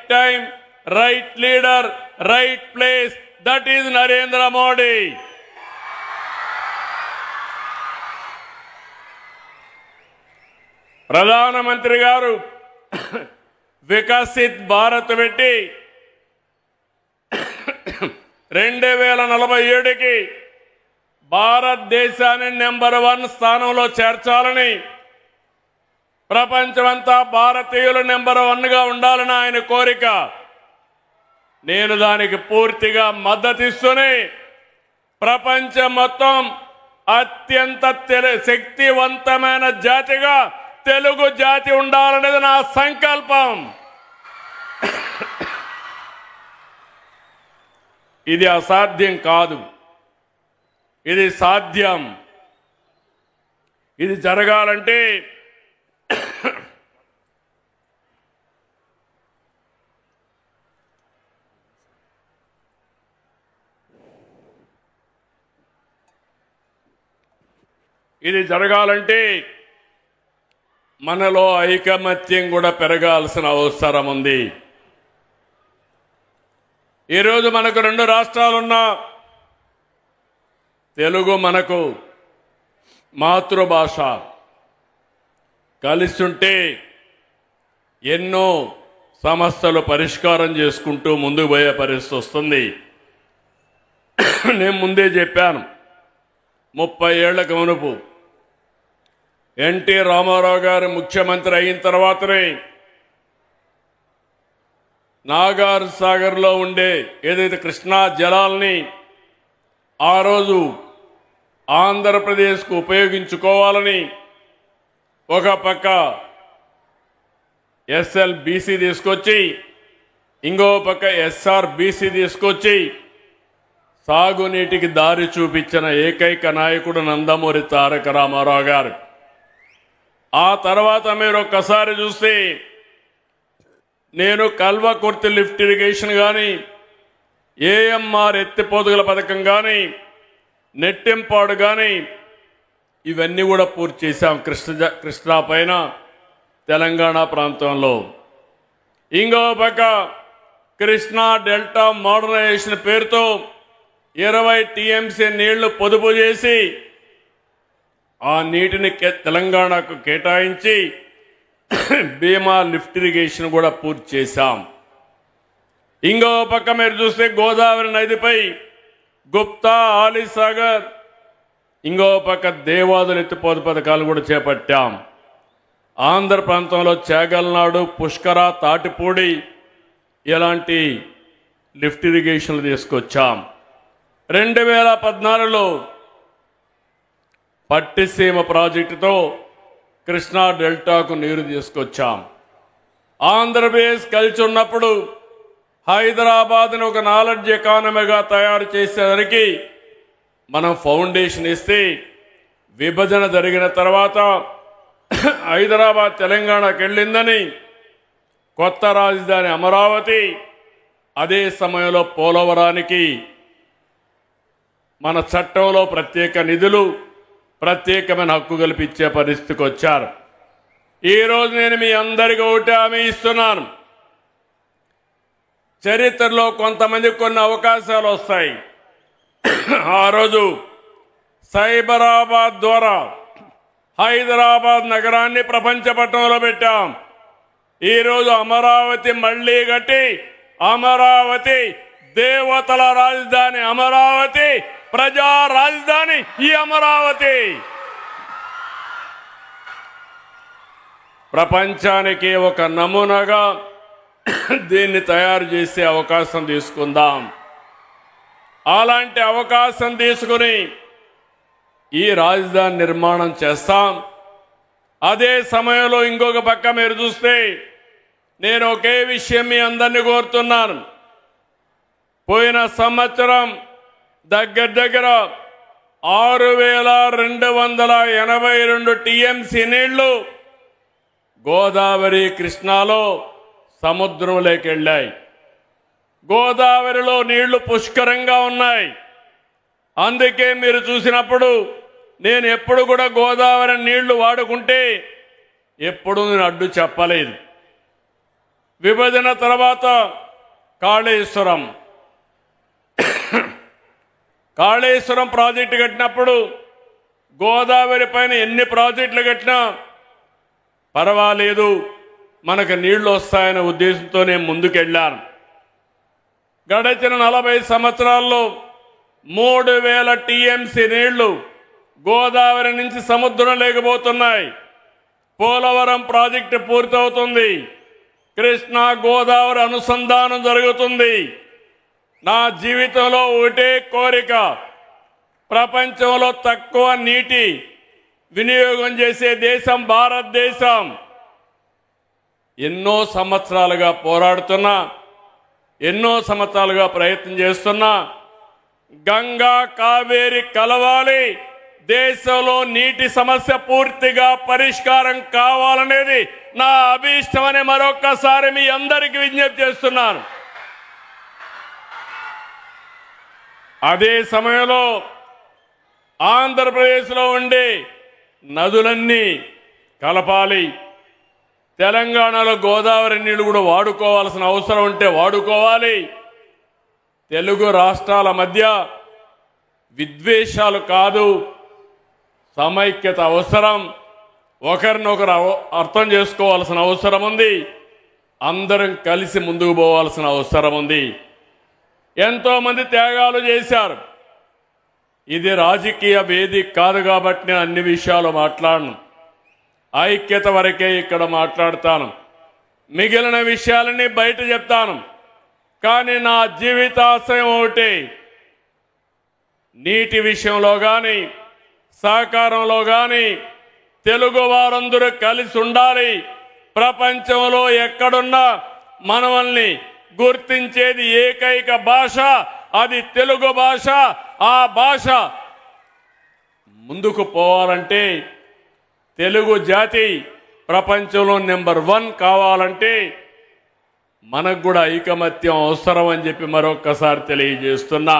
time, right leader, right place. That is Narendra Modi. ప్రధానమంత్రి గారు వికసిత్ భారత్ పెట్టి 2047కి భారతదేశాన్ని నెంబర్ 1 స్థానంలో చేర్చాలని, ప్రపంచమంతా భారతీయులు నెంబర్ 1గా ఉండాలని ఆయన కోరిక. నేను దానికి పూర్తిగా మద్దతిస్తూనే ప్రపంచం మొత్తం అత్యంత శక్తివంతమైన జాతిగా తెలుగు జాతి ఉండాలనేది నా సంకల్పం. ఇది అసాధ్యం కాదు, ఇది సాధ్యం. ఇది జరగాలంటే మనలో ఐకమత్యం కూడా పెరగాల్సిన అవసరం ఉంది. ఈరోజు మనకు 2 రాష్ట్రాలున్నా తెలుగు మనకు మాతృభాష. కలిసి ఉంటే ఎన్నో సమస్యలు పరిష్కారం చేసుకుంటూ ముందుకు పోయే పరిస్థితి వస్తుంది. నేను ముందే చెప్పాను, 30 ఏళ్లకు మునుపు ఎన్టీ రామారావు గారు ముఖ్యమంత్రి అయిన తర్వాతనే నాగార్ సాగర్లో ఉండే ఏదైతే కృష్ణా జలాల్ని ఆ రోజు ఆంధ్రప్రదేశ్కు ఉపయోగించుకోవాలని ఒక పక్క ఎస్ఎల్బీసీ తీసుకొచ్చి, ఇంకో పక్క ఎస్ఆర్బీసీ తీసుకొచ్చి సాగునీటికి దారి చూపించిన ఏకైక నాయకుడు నందమూరి తారక రామారావు గారు. ఆ తర్వాత మీరు ఒక్కసారి చూస్తే నేను కల్వకుర్తి లిఫ్ట్ ఇరిగేషన్ కానీ, ఏఎంఆర్ ఎత్తిపోతుగల పథకం కానీ, నెట్టింపాడు కానీ ఇవన్నీ కూడా పూర్తి చేశాం కృష్ణా పైన తెలంగాణ ప్రాంతంలో. ఇంకో పక్క కృష్ణా డెల్టా మోడర్నైజేషన్ పేరుతో 20 టీఎంసీ నీళ్లు పొదుపు చేసి ఆ నీటిని తెలంగాణకు కేటాయించి భీమా లిఫ్ట్ ఇరిగేషన్ కూడా పూర్తి చేశాం. ఇంకో పక్క మీరు చూస్తే గోదావరి నదిపై గుప్తా, ఆలీసాగర్, ఇంకో పక్క దేవాదులు ఎత్తిపోత పథకాలు కూడా చేపట్టాం. ఆంధ్ర ప్రాంతంలో చేగల్నాడు, పుష్కర, తాటిపూడి ఇలాంటి లిఫ్ట్ ఇరిగేషన్లు తీసుకొచ్చాం. 2014లో పట్టిసీమ ప్రాజెక్టుతో కృష్ణా డెల్టాకు నీరు తీసుకొచ్చాం. ఆంధ్రప్రదేశ్ కలిసి ఉన్నప్పుడు హైదరాబాద్ని ఒక నాలెడ్జ్ ఎకానమీగా తయారు చేసేసరికి మనం ఫౌండేషన్ ఇస్తే, విభజన జరిగిన తర్వాత హైదరాబాద్ తెలంగాణకు వెళ్ళిందని కొత్త రాజధాని అమరావతి, అదే సమయంలో పోలవరానికి మన చట్టంలో ప్రత్యేక నిధులు, ప్రత్యేకమైన హక్కు కల్పించే పరిస్థితికి వచ్చారు. ఈరోజు నేను మీ అందరికీ ఒకటి హామీ ఇస్తున్నాను, చరిత్రలో కొంతమందికి కొన్ని అవకాశాలు వస్తాయి. ఆ రోజు సైబరాబాద్ ద్వారా హైదరాబాద్ నగరాన్ని ప్రపంచ పట్టణంలో పెట్టాం. ఈరోజు అమరావతి మళ్లీ కట్టి, అమరావతి దేవతల రాజధాని, అమరావతి ప్రజా రాజధాని ఈ అమరావతి. ప్రపంచానికి ఒక నమూనాగా దీన్ని తయారు చేసే అవకాశం తీసుకుందాం. అలాంటి అవకాశం తీసుకుని ఈ రాజధాని నిర్మాణం చేస్తాం. అదే సమయంలో ఇంకొక పక్క మీరు చూస్తే నేను ఒకే విషయం మీ అందరినీ కోరుతున్నాను. పోయిన సంవత్సరం దగ్గర 6282 టీఎంసీ నీళ్లు గోదావరి, కృష్ణాలో సముద్రంలోకి వెళ్ళాయి. గోదావరిలో నీళ్లు పుష్కరంగా ఉన్నాయి. అందుకే మీరు చూసినప్పుడు నేను ఎప్పుడు కూడా గోదావరి నీళ్లు వాడుకుంటే ఎప్పుడు నేను అడ్డు చెప్పలేదు. విభజన తర్వాత కాళేశ్వరం కాళేశ్వరం ప్రాజెక్టు కట్టినప్పుడు గోదావరి పైన ఎన్ని ప్రాజెక్టులు కట్టినా పర్వాలేదు, మనకు నీళ్లు వస్తాయనే ఉద్దేశంతో నేను ముందుకెళ్ళాను. గడిచిన 40 సంవత్సరాల్లో 3000 టీఎంసీ నీళ్లు గోదావరి నుంచి సముద్రం లేకపోతున్నాయి. పోలవరం ప్రాజెక్టు పూర్తవుతుంది. కృష్ణా గోదావరి అనుసంధానం జరుగుతుంది. నా జీవితంలో ఒకటే కోరిక, ప్రపంచంలో తక్కువ నీటి వినియోగం చేసే దేశం భారతదేశం. ఎన్నో సంవత్సరాలుగా పోరాడుతున్నా, ఎన్నో సంవత్సరాలుగా ప్రయత్నం చేస్తున్నా, గంగా కావేరి కలవాలి, దేశంలో నీటి సమస్య పూర్తిగా పరిష్కారం కావాలనేది నా అభీష్టమని మరొక్కసారి మీ అందరికీ విజ్ఞప్తి చేస్తున్నాను. అదే సమయంలో ఆంధ్రప్రదేశ్లో ఉండే నదులన్నీ కలపాలి. తెలంగాణలో గోదావరి నీళ్లు కూడా వాడుకోవాల్సిన అవసరం ఉంటే వాడుకోవాలి. తెలుగు రాష్ట్రాల మధ్య విద్వేషాలు కాదు, సమైక్యత అవసరం. ఒకరినొకరు అర్థం చేసుకోవాల్సిన అవసరం ఉంది. అందరం కలిసి ముందుకు పోవాల్సిన అవసరం ఉంది. ఎంతో మంది త్యాగాలు చేశారు. ఇది రాజకీయ వేదిక కాదు కాబట్టి నేను అన్ని విషయాలు మాట్లాడను. ఐక్యత వరకే ఇక్కడ మాట్లాడతాను. మిగిలిన విషయాలన్నీ బయట చెప్తాను. కానీ నా జీవితాశయం ఒకటి, నీటి విషయంలో కానీ సహకారంలో కానీ తెలుగు వారందరూ కలిసి ఉండాలి. ప్రపంచంలో ఎక్కడున్నా మనల్ని గుర్తించేది ఏకైక భాష, అది తెలుగు భాష. ఆ భాష ముందుకు పోవాలంటే, తెలుగు జాతి ప్రపంచంలో నెంబర్ 1 కావాలంటే మనకు కూడా ఐకమత్యం అవసరం అని చెప్పి మరొక్కసారి తెలియజేస్తున్నా.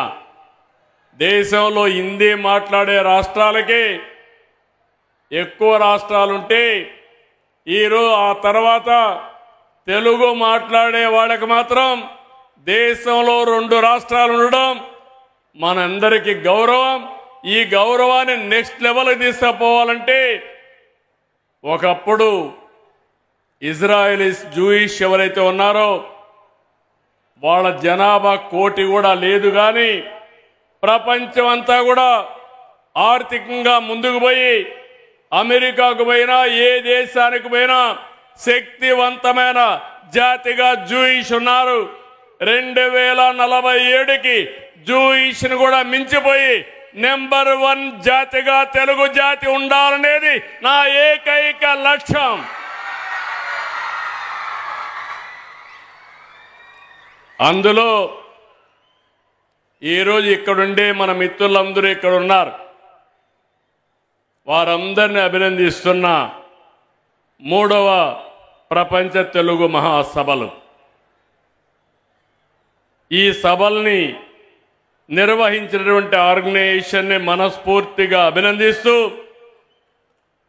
దేశంలో హిందీ మాట్లాడే రాష్ట్రాలకి ఎక్కువ రాష్ట్రాలుంటే ఆ తర్వాత తెలుగు మాట్లాడే వాళ్ళకి మాత్రం దేశంలో 2 రాష్ట్రాలు ఉండడం మనందరికీ గౌరవం. ఈ గౌరవాన్ని నెక్స్ట్ లెవెల్కి తీసుకుపోవాలంటే, ఒకప్పుడు ఇజ్రాయెలీస్ జూయిష్ ఎవరైతే ఉన్నారో వాళ్ళ జనాభా 1 కోటి కూడా లేదు. కానీ ప్రపంచం అంతా కూడా ఆర్థికంగా ముందుకు పోయి అమెరికాకు పోయినా ఏ దేశానికి పోయినా శక్తివంతమైన జాతిగా జూయిష్ ఉన్నారు. 2047కి జూయిష్ను కూడా మించిపోయి నెంబర్ 1 జాతిగా తెలుగు జాతి ఉండాలనేది నా ఏకైక లక్ష్యం. అందులో ఈరోజు ఇక్కడుండే మన మిత్రులందరూ ఇక్కడ ఉన్నారు. వారందరినీ అభినందిస్తున్న 3వ ప్రపంచ తెలుగు మహాసభలు. ఈ సభల్ని నిర్వహించినటువంటి ఆర్గనైజేషన్ని మనస్ఫూర్తిగా అభినందిస్తూ,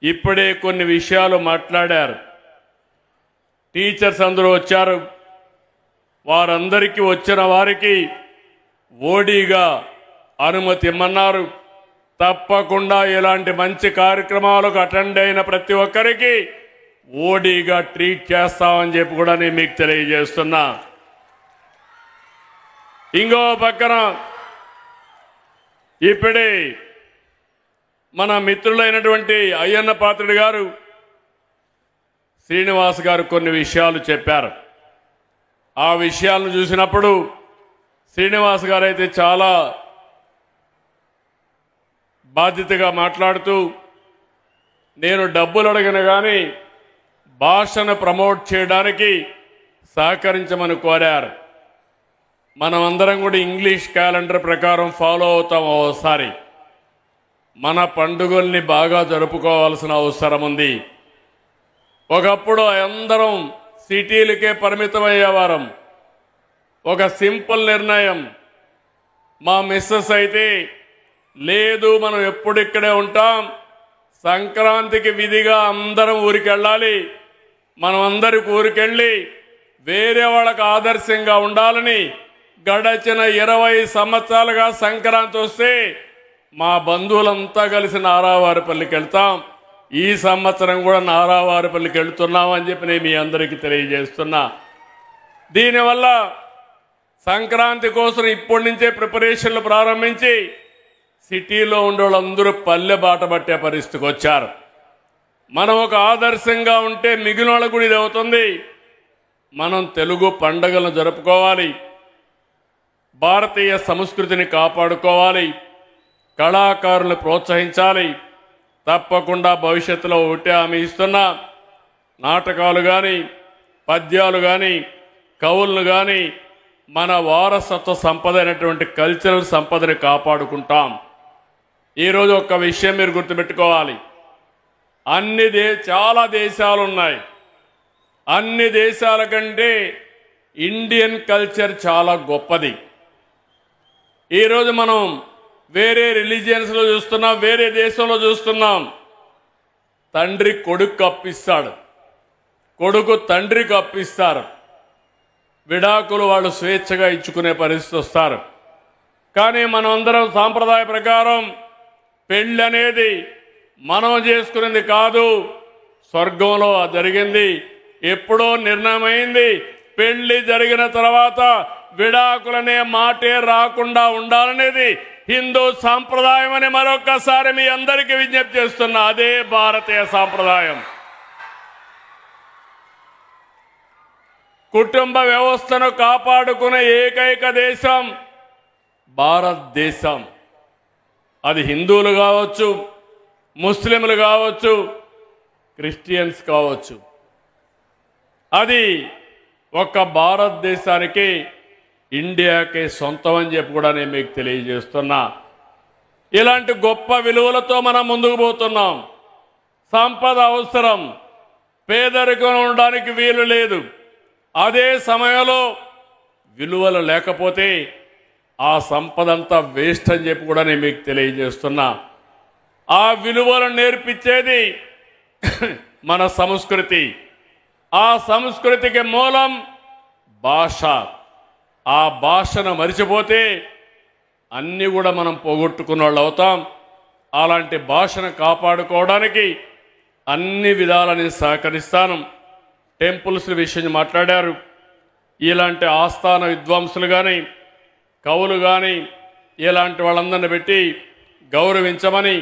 ఇప్పుడే కొన్ని విషయాలు మాట్లాడారు. టీచర్స్ అందరూ వచ్చారు. వారందరికీ వచ్చిన వారికి ఓడీగా అనుమతి ఇమ్మన్నారు. తప్పకుండా ఇలాంటి మంచి కార్యక్రమాలకు అటెండ్ అయిన ప్రతి ఒక్కరికి ఓడీగా ట్రీట్ చేస్తామని చెప్పి కూడా నేను మీకు తెలియజేస్తున్నా. ఇంకో పక్కన ఇప్పుడే మన మిత్రులైనటువంటి అయ్యన్న పాత్రుడు గారు, శ్రీనివాస్ గారు కొన్ని విషయాలు చెప్పారు. ఆ విషయాలను చూసినప్పుడు శ్రీనివాస్ గారు అయితే చాలా బాధ్యతగా మాట్లాడుతూ, నేను డబ్బులు అడగను కానీ భాషను ప్రమోట్ చేయడానికి సహకరించమని కోరారు. మనమందరం కూడా ఇంగ్లీష్ క్యాలెండర్ ప్రకారం ఫాలో అవుతాం. ఓసారి మన పండుగల్ని బాగా జరుపుకోవాల్సిన అవసరం ఉంది. ఒకప్పుడు అందరం సిటీలకే పరిమితమయ్యేవారం. ఒక సింపుల్ నిర్ణయం, మా మిస్సెస్ అయితే లేదు మనం ఎప్పుడు ఇక్కడే ఉంటాం, సంక్రాంతికి విధిగా అందరం ఊరికి వెళ్ళాలి, మనం అందరికి ఊరికెళ్ళి వేరే వాళ్ళకు ఆదర్శంగా ఉండాలని గడచిన 20 సంవత్సరాలుగా సంక్రాంతి వస్తే మా బంధువులంతా కలిసి నారావారిపల్లికి వెళ్తాం. ఈ సంవత్సరం కూడా నారావారిపల్లికి వెళ్తున్నామని చెప్పి నేను మీ అందరికీ తెలియజేస్తున్నా. దీనివల్ల సంక్రాంతి కోసం ఇప్పటి నుంచే ప్రిపరేషన్లు ప్రారంభించి సిటీలో ఉండే వాళ్ళందరూ పల్లె బాట పట్టే పరిస్థితికి వచ్చారు. మనం ఒక ఆదర్శంగా ఉంటే మిగిలిన వాళ్ళకు కూడా ఇది అవుతుంది. మనం తెలుగు పండుగలను జరుపుకోవాలి, భారతీయ సంస్కృతిని కాపాడుకోవాలి, కళాకారులను ప్రోత్సహించాలి. తప్పకుండా భవిష్యత్తులో ఒకటే హామీ ఇస్తున్నా, నాటకాలు కానీ పద్యాలు కానీ కవులను కానీ మన వారసత్వ సంపద అయినటువంటి కల్చరల్ సంపదని కాపాడుకుంటాం. ఈరోజు ఒక్క విషయం మీరు గుర్తుపెట్టుకోవాలి, చాలా దేశాలు ఉన్నాయి. అన్ని దేశాల కంటే ఇండియన్ కల్చర్ చాలా గొప్పది. ఈరోజు మనం వేరే రిలీజియన్స్లో చూస్తున్నాం, వేరే దేశంలో చూస్తున్నాం. తండ్రి కొడుకు అప్పిస్తాడు, కొడుకు తండ్రికి అప్పిస్తారు, విడాకులు వాళ్ళు స్వేచ్ఛగా ఇచ్చుకునే పరిస్థితి వస్తారు. కానీ మనం అందరం సాంప్రదాయ ప్రకారం పెళ్ళి అనేది మనం చేసుకునేది కాదు, స్వర్గంలో జరిగింది, ఎప్పుడో నిర్ణయమైంది. పెళ్లి జరిగిన తర్వాత విడాకులనే మాటే రాకుండా ఉండాలనేది హిందూ సాంప్రదాయం అని మరొక్కసారి మీ అందరికీ విజ్ఞప్తి చేస్తున్నా. అదే భారతీయ సాంప్రదాయం. కుటుంబ వ్యవస్థను కాపాడుకునే ఏకైక దేశం భారతదేశం. అది హిందువులు కావచ్చు, ముస్లింలు కావచ్చు, క్రిస్టియన్స్ కావచ్చు. అది ఒక్క భారతదేశానికి, ఇండియాకే సొంతం అని చెప్పి కూడా నేను మీకు తెలియజేస్తున్నా. ఇలాంటి గొప్ప విలువలతో మనం ముందుకు పోతున్నాం. సంపద అవసరం, పేదరికం ఉండడానికి వీలు లేదు. అదే సమయంలో విలువలు లేకపోతే ఆ సంపద అంతా వేస్ట్ అని చెప్పి కూడా నేను మీకు తెలియజేస్తున్నా. ఆ విలువలను నేర్పించేది మన సంస్కృతి. ఆ సంస్కృతికి మూలం భాష. ఆ భాషను మరిచిపోతే అన్నీ కూడా మనం పోగొట్టుకున్న వాళ్ళు అవుతాం. అలాంటి భాషను కాపాడుకోవడానికి అన్ని విధాలని సహకరిస్తాను. టెంపుల్స్ విషయం మాట్లాడారు. ఇలాంటి ఆస్థాన విద్వాంసులు కానీ కవులు కానీ ఇలాంటి వాళ్ళందరిని పెట్టి గౌరవించమని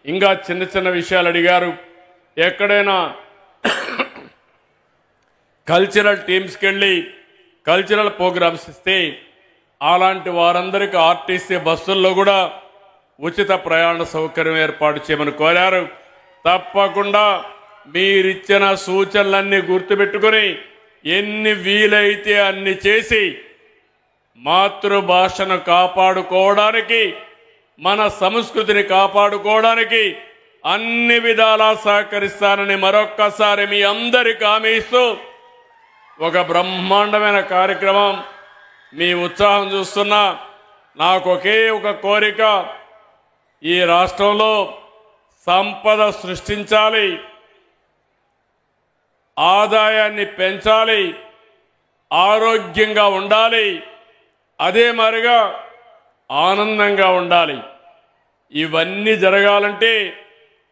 ఇంకా చిన్న చిన్న విషయాలు అడిగారు. ఎక్కడైనా కల్చరల్ టీమ్స్కి వెళ్ళి కల్చరల్ ప్రోగ్రామ్స్ ఇస్తే అలాంటి వారందరికీ ఆర్టీసీ బస్సుల్లో కూడా ఉచిత ప్రయాణ సౌకర్యం ఏర్పాటు చేయమని కోరారు. తప్పకుండా మీరిచ్చిన సూచనలన్నీ గుర్తుపెట్టుకొని ఎన్ని వీలైతే అన్ని చేసి మాతృభాషను కాపాడుకోవడానికి, మన సంస్కృతిని కాపాడుకోవడానికి అన్ని విధాలా సహకరిస్తానని మరొక్కసారి మీ అందరికీ హామీ ఇస్తూ, ఒక బ్రహ్మాండమైన కార్యక్రమం, మీ ఉత్సాహం చూస్తున్నా. నాకు ఒకే ఒక కోరిక, ఈ రాష్ట్రంలో సంపద సృష్టించాలి, ఆదాయాన్ని పెంచాలి, ఆరోగ్యంగా ఉండాలి, అదే మరిగా ఆనందంగా ఉండాలి. ఇవన్నీ జరగాలంటే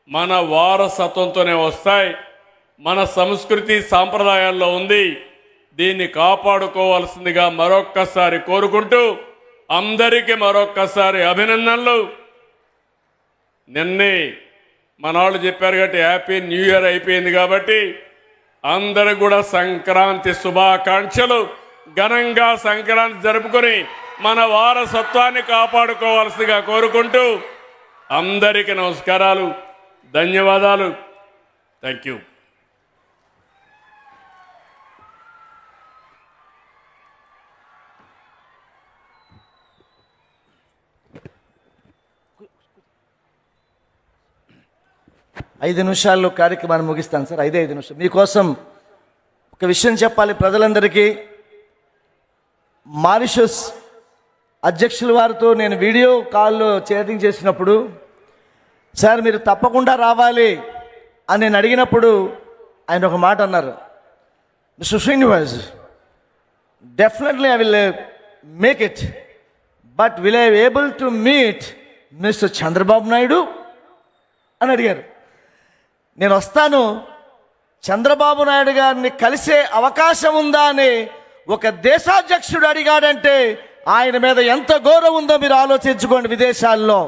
మన వారసత్వంతోనే వస్తాయి. మన సంస్కృతి సాంప్రదాయాల్లో ఉంది. దీన్ని కాపాడుకోవాల్సిందిగా మరొక్కసారి కోరుకుంటూ అందరికీ మరొక్కసారి అభినందనలు. నిన్నే మనవాళ్ళు చెప్పారు కాబట్టి హ్యాపీ న్యూ ఇయర్ అయిపోయింది కాబట్టి అందరికి కూడా సంక్రాంతి శుభాకాంక్షలు. ఘనంగా సంక్రాంతి జరుపుకొని మన వారసత్వాన్ని కాపాడుకోవాల్సిందిగా కోరుకుంటూ అందరికీ నమస్కారాలు, ధన్యవాదాలు. Thank you. ఐదు నిమిషాల్లో కార్యక్రమాన్ని ముగిస్తాను సార్. 5 నిమిషాలు మీకోసం ఒక విషయం చెప్పాలి ప్రజలందరికీ. మారిషస్ అధ్యక్షుల వారితో నేను వీడియో కాల్లో చాటింగ్ చేసినప్పుడు, సార్ మీరు తప్పకుండా రావాలి అని నేను అడిగినప్పుడు ఆయన ఒక మాట అన్నారు, mister Srinivas definitely I will make it, but will I able to meet mister Chandrababu Naidu అని అడిగారు. నేను వస్తాను, చంద్రబాబు నాయుడు గారిని కలిసే అవకాశం ఉందా అని ఒక దేశాధ్యక్షుడు అడిగాడంటే ఆయన మీద ఎంత గౌరవం ఉందో మీరు ఆలోచించుకోండి విదేశాల్లో.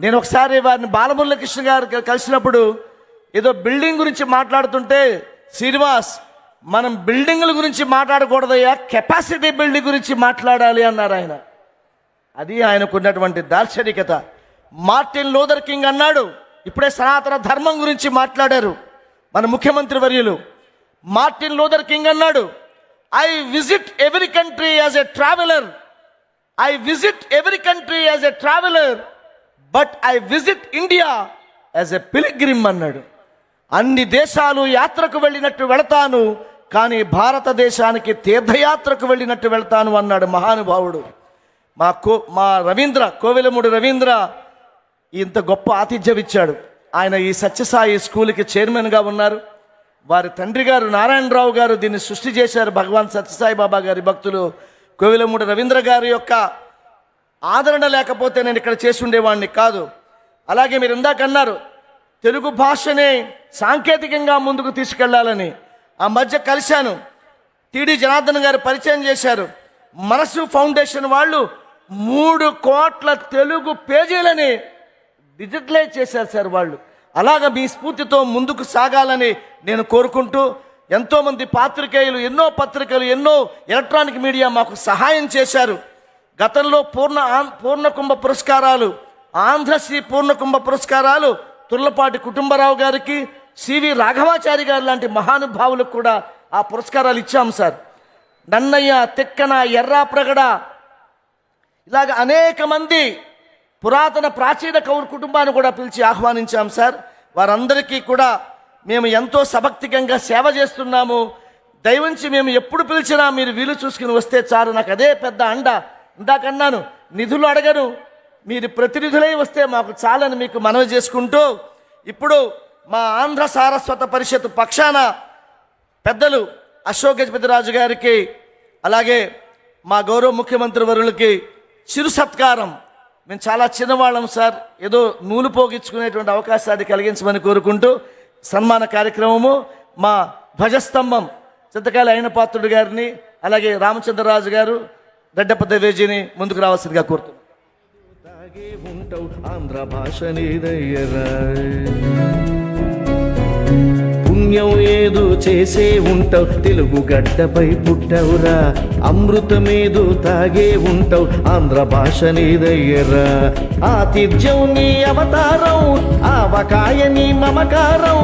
నేను ఒకసారి వారిని బాలమురళీకృష్ణ గారు కలిసినప్పుడు ఏదో బిల్డింగ్ గురించి మాట్లాడుతుంటే, శ్రీనివాస్ మనం బిల్డింగుల గురించి మాట్లాడకూడదయ్యా, కెపాసిటీ బిల్డింగ్ గురించి మాట్లాడాలి అన్నారు ఆయన. అది ఆయనకు ఉన్నటువంటి దార్శనికత. మార్టిన్ లూథర్ కింగ్ అన్నాడు, ఇప్పుడే సనాతన ధర్మం గురించి మాట్లాడారు మన ముఖ్యమంత్రి వర్యులు. మార్టిన్ లూథర్ కింగ్ అన్నాడు, I visit every country as a traveller, I visit every country as a traveller, but I visit India as a pilgrim అన్నాడు. అన్ని దేశాలు యాత్రకు వెళ్ళినట్టు వెళతాను, కానీ భారతదేశానికి తీర్థయాత్రకు వెళ్ళినట్టు వెళ్తాను అన్నాడు మహానుభావుడు. మా రవీంద్ర, కోవెలమూడి రవీంద్ర ఇంత గొప్ప ఆతిథ్యం ఇచ్చాడు. ఆయన ఈ సత్యసాయి స్కూల్కి చైర్మన్గా ఉన్నారు. వారి తండ్రి గారు నారాయణరావు గారు దీన్ని సృష్టి చేశారు. భగవాన్ సత్యసాయి బాబా గారి భక్తులు. కోవెలమూడి రవీంద్ర గారి యొక్క ఆదరణ లేకపోతే నేను ఇక్కడ చేసి ఉండేవాడిని కాదు. అలాగే మీరు ఇందాక అన్నారు తెలుగు భాషనే సాంకేతికంగా ముందుకు తీసుకెళ్లాలని. ఆ మధ్య కలిశాను, టిడి జనార్దన్ గారు పరిచయం చేశారు. మనసు ఫౌండేషన్ వాళ్ళు 3 కోట్ల తెలుగు పేజీలని డిజిటలైజ్ చేశారు సార్ వాళ్ళు. అలాగ మీ స్ఫూర్తితో ముందుకు సాగాలని నేను కోరుకుంటూ, ఎంతోమంది పాత్రికేయులు, ఎన్నో పత్రికలు, ఎన్నో ఎలక్ట్రానిక్ మీడియా మాకు సహాయం చేశారు. గతంలో పూర్ణకుంభ పురస్కారాలు, ఆంధ్రశ్రీ పూర్ణకుంభ పురస్కారాలు తుర్లపాటి కుటుంబరావు గారికి, సివి రాఘవాచారి గారు లాంటి మహానుభావులకు కూడా ఆ పురస్కారాలు ఇచ్చాం సార్. నన్నయ్య, తిక్కన, ఎర్రాప్రగడ, ఇలాగ అనేక మంది పురాతన ప్రాచీన కవుల కుటుంబాన్ని కూడా పిలిచి ఆహ్వానించాం సార్. వారందరికీ కూడా మేము ఎంతో సభక్తికంగా సేవ చేస్తున్నాము. దయవుంచి మేము ఎప్పుడు పిలిచినా మీరు వీలు చూసుకుని వస్తే చాలు, నాకు అదే పెద్ద అండ. ఇందాక అన్నాను, నిధులు అడగను, మీరు ప్రతినిధులై వస్తే మాకు చాలని మీకు మనవి చేసుకుంటూ, ఇప్పుడు మా ఆంధ్ర సారస్వత పరిషత్ పక్షాన పెద్దలు అశోక్ గజపతిరాజు గారికి, అలాగే మా గౌరవ ముఖ్యమంత్రి వర్యులకి చిరు సత్కారం. మేము చాలా చిన్నవాళ్ళం సార్, ఏదో నూలు పోగించుకునేటువంటి అవకాశాన్ని కలిగించమని కోరుకుంటూ సన్మాన కార్యక్రమము మా ధ్వజస్తంభం చింతకాయల అయిన పాత్రుడు గారిని, అలాగే రామచంద్రరాజు గారు, రెడ్డప వేజీని ముందుకు రావాల్సిందిగా కోరుతున్నాం. ఆంధ్ర భాష పుణ్యం ఏదో చేసే ఉంటావు, తెలుగు గడ్డపై పుట్టవురా. అమృతమేదో తాగే ఉంటావు, ఆంధ్ర భాష నీదయ్యరా. ఆతిథ్యం నీ అవతారం, ఆవకాయ నీ మమకారం.